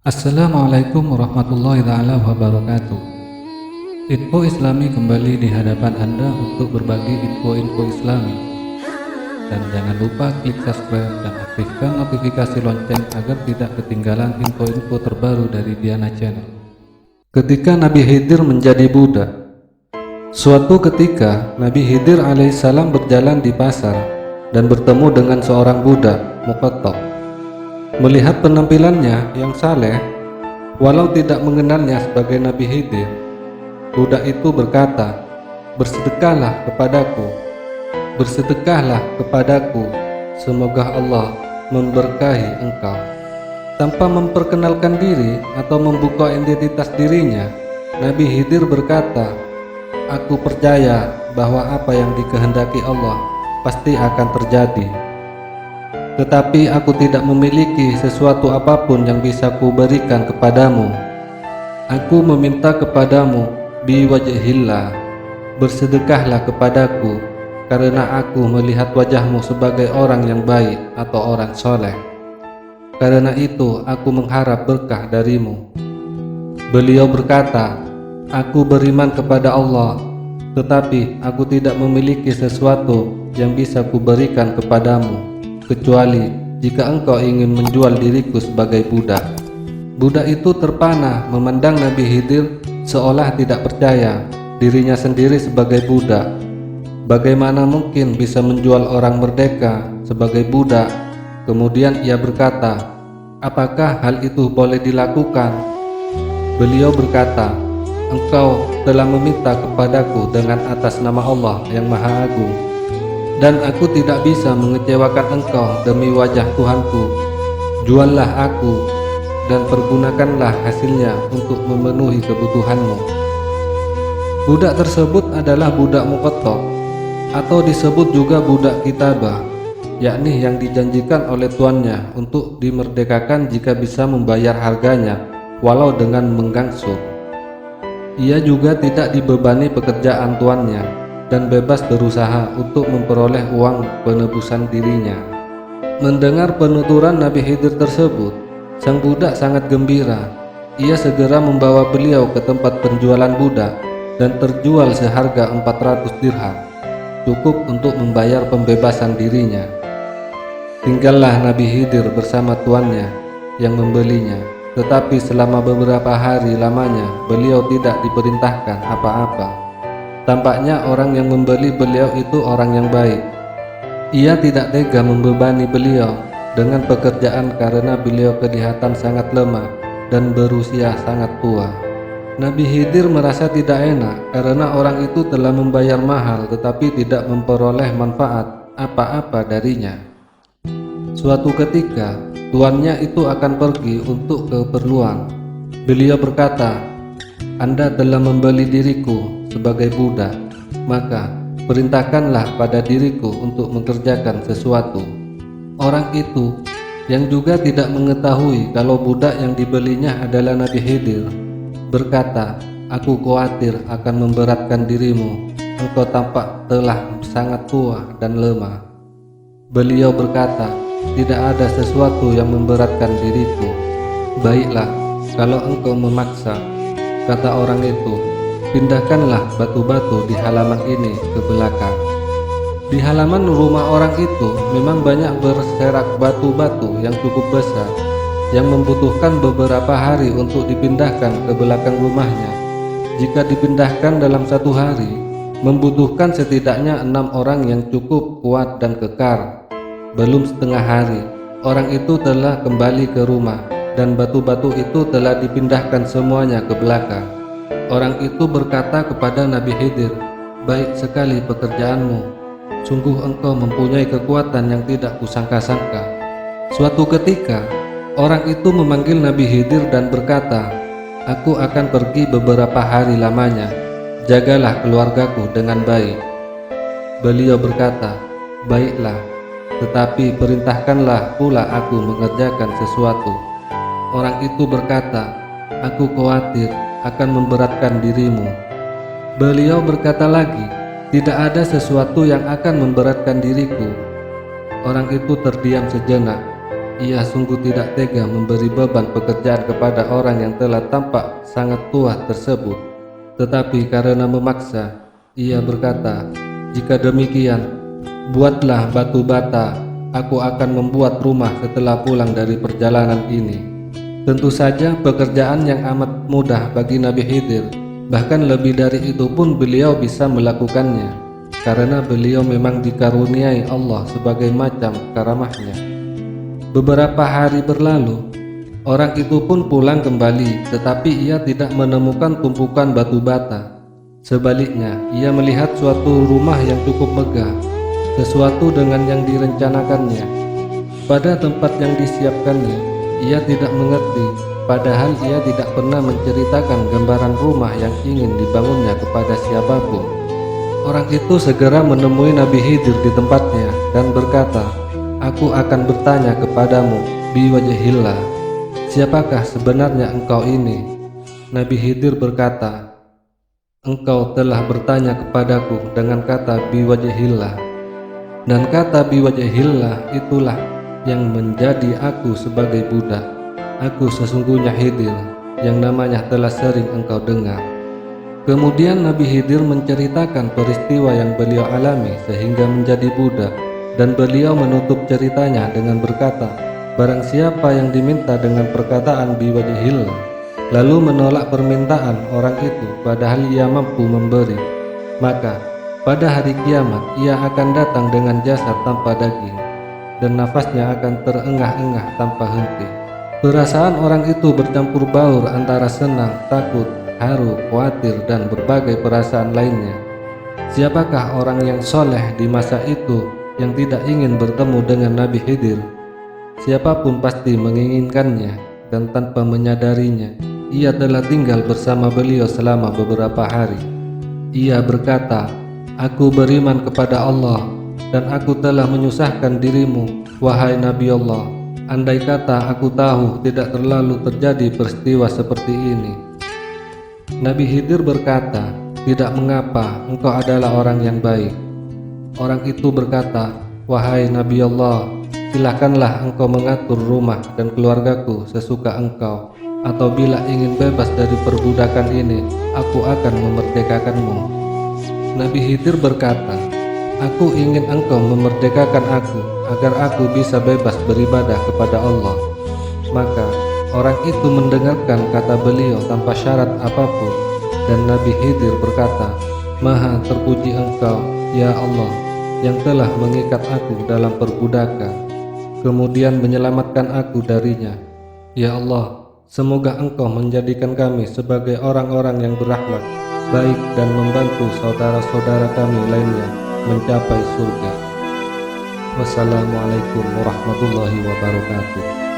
Assalamualaikum warahmatullahi wabarakatuh. Info Islami kembali di hadapan Anda untuk berbagi info-info Islami. Dan jangan lupa klik subscribe dan aktifkan notifikasi lonceng agar tidak ketinggalan info-info terbaru dari Diana Channel. Ketika Nabi Khidir menjadi budak. Suatu ketika Nabi Khidir alaihissalam berjalan di pasar dan bertemu dengan seorang budak Muqattab. Melihat penampilannya yang saleh, walau tidak mengenalnya sebagai Nabi Khidir, budak itu berkata, "Bersedekahlah kepadaku, bersedekahlah kepadaku, semoga Allah memberkahi engkau." Tanpa memperkenalkan diri atau membuka identitas dirinya, Nabi Khidir berkata, "Aku percaya bahwa apa yang dikehendaki Allah pasti akan terjadi. Tetapi aku tidak memiliki sesuatu apapun yang bisa kuberikan kepadamu. Aku meminta kepadamu biwajhillah, bersedekahlah kepadaku, karena aku melihat wajahmu sebagai orang yang baik atau orang soleh. Karena itu aku mengharap berkah darimu." Beliau berkata, "Aku beriman kepada Allah, tetapi aku tidak memiliki sesuatu yang bisa kuberikan kepadamu, kecuali jika engkau ingin menjual diriku sebagai budak." Budak itu terpana memandang Nabi Khidir seolah tidak percaya dirinya sendiri sebagai budak. Bagaimana mungkin bisa menjual orang merdeka sebagai budak? Kemudian ia berkata, "Apakah hal itu boleh dilakukan?" Beliau berkata, "Engkau telah meminta kepadaku dengan atas nama Allah yang Maha Agung, dan aku tidak bisa mengecewakan engkau demi wajah Tuhanku. Juallah aku dan pergunakanlah hasilnya untuk memenuhi kebutuhanmu." Budak tersebut adalah budak Muqattab, atau disebut juga budak kitabah, yakni yang dijanjikan oleh tuannya untuk dimerdekakan jika bisa membayar harganya walau dengan menggangsut. Ia juga tidak dibebani pekerjaan tuannya dan bebas berusaha untuk memperoleh uang penebusan dirinya. Mendengar penuturan Nabi Khidir tersebut, sang budak sangat gembira. Ia segera membawa beliau ke tempat penjualan budak dan terjual seharga 400 dirham, cukup untuk membayar pembebasan dirinya. Tinggallah Nabi Khidir bersama tuannya yang membelinya, tetapi selama beberapa hari lamanya beliau tidak diperintahkan apa-apa. Tampaknya orang yang membeli beliau itu orang yang baik. Ia tidak tega membebani beliau dengan pekerjaan karena beliau kelihatan sangat lemah dan berusia sangat tua. Nabi Khidir merasa tidak enak karena orang itu telah membayar mahal tetapi tidak memperoleh manfaat apa-apa darinya. Suatu ketika, tuannya itu akan pergi untuk keperluan. Beliau berkata, "Anda telah membeli diriku sebagai budak, maka perintahkanlah pada diriku untuk mengerjakan sesuatu." Orang itu yang juga tidak mengetahui kalau budak yang dibelinya adalah Nabi Khidir berkata, "Aku khawatir akan memberatkan dirimu, engkau tampak telah sangat tua dan lemah." Beliau berkata, "Tidak ada sesuatu yang memberatkan diriku." "Baiklah, kalau engkau memaksa," kata orang itu, "pindahkanlah batu-batu di halaman ini ke belakang." Di halaman rumah orang itu memang banyak berserak batu-batu yang cukup besar yang membutuhkan beberapa hari untuk dipindahkan ke belakang rumahnya. Jika dipindahkan dalam satu hari, membutuhkan setidaknya 6 orang yang cukup kuat dan kekar. Belum setengah hari, orang itu telah kembali ke rumah dan batu-batu itu telah dipindahkan semuanya ke belakang. Orang itu berkata kepada Nabi Khidir, "Baik sekali pekerjaanmu. Sungguh engkau mempunyai kekuatan yang tidak kusangka-sangka." Suatu ketika, orang itu memanggil Nabi Khidir dan berkata, "Aku akan pergi beberapa hari lamanya. Jagalah keluargaku dengan baik." Beliau berkata, "Baiklah, tetapi perintahkanlah pula aku mengerjakan sesuatu." Orang itu berkata, "Aku khawatir akan memberatkan dirimu." Beliau berkata lagi, "Tidak ada sesuatu yang akan memberatkan diriku." Orang itu terdiam sejenak, ia sungguh tidak tega memberi beban pekerjaan kepada orang yang telah tampak sangat tua tersebut. Tetapi karena memaksa, ia berkata, "Jika demikian, buatlah batu bata, aku akan membuat rumah setelah pulang dari perjalanan ini." Tentu saja pekerjaan yang amat mudah bagi Nabi Khidir, bahkan lebih dari itu pun beliau bisa melakukannya, karena beliau memang dikaruniai Allah sebagai macam karamahnya. Beberapa hari berlalu, orang itu pun pulang kembali, tetapi ia tidak menemukan tumpukan batu bata. Sebaliknya, ia melihat suatu rumah yang cukup megah, sesuatu dengan yang direncanakannya. Pada tempat yang disiapkannya, ia tidak mengerti, padahal ia tidak pernah menceritakan gambaran rumah yang ingin dibangunnya kepada siapapun. Orang itu segera menemui Nabi Khidir di tempatnya dan berkata, "Aku akan bertanya kepadamu biwajhillah, siapakah sebenarnya engkau ini?" Nabi Khidir berkata, "Engkau telah bertanya kepadaku dengan kata biwajhillah, dan kata biwajhillah itulah yang menjadi aku sebagai budak. Aku sesungguhnya Khidir, yang namanya telah sering engkau dengar." Kemudian Nabi Khidir menceritakan peristiwa yang beliau alami sehingga menjadi budak, dan beliau menutup ceritanya dengan berkata, "Barang siapa yang diminta dengan perkataan biwajhillah, lalu menolak permintaan orang itu padahal ia mampu memberi, maka pada hari kiamat ia akan datang dengan jasad tanpa daging, dan nafasnya akan terengah-engah tanpa henti." Perasaan orang itu bercampur baur antara senang, takut, haru, khawatir, dan berbagai perasaan lainnya. Siapakah orang yang soleh di masa itu yang tidak ingin bertemu dengan Nabi Khidir? Siapapun pasti menginginkannya, dan tanpa menyadarinya, ia telah tinggal bersama beliau selama beberapa hari. Ia berkata, "Aku beriman kepada Allah, dan aku telah menyusahkan dirimu, wahai Nabi Allah. Andai kata aku tahu tidak terlalu terjadi peristiwa seperti ini." Nabi Khidir berkata, "Tidak mengapa, engkau adalah orang yang baik." Orang itu berkata, "Wahai Nabi Allah, silakanlah engkau mengatur rumah dan keluargaku sesuka engkau, atau bila ingin bebas dari perbudakan ini, aku akan memerdekakanmu." Nabi Khidir berkata, "Aku ingin engkau memerdekakan aku agar aku bisa bebas beribadah kepada Allah." Maka orang itu mendengarkan kata beliau tanpa syarat apapun, dan Nabi Khidir berkata, "Maha terpuji engkau, ya Allah, yang telah mengikat aku dalam perbudakan, kemudian menyelamatkan aku darinya. Ya Allah, semoga engkau menjadikan kami sebagai orang-orang yang berakhlak baik dan membantu saudara-saudara kami lainnya mencapai surga." Wassalamualaikum warahmatullahi wabarakatuh.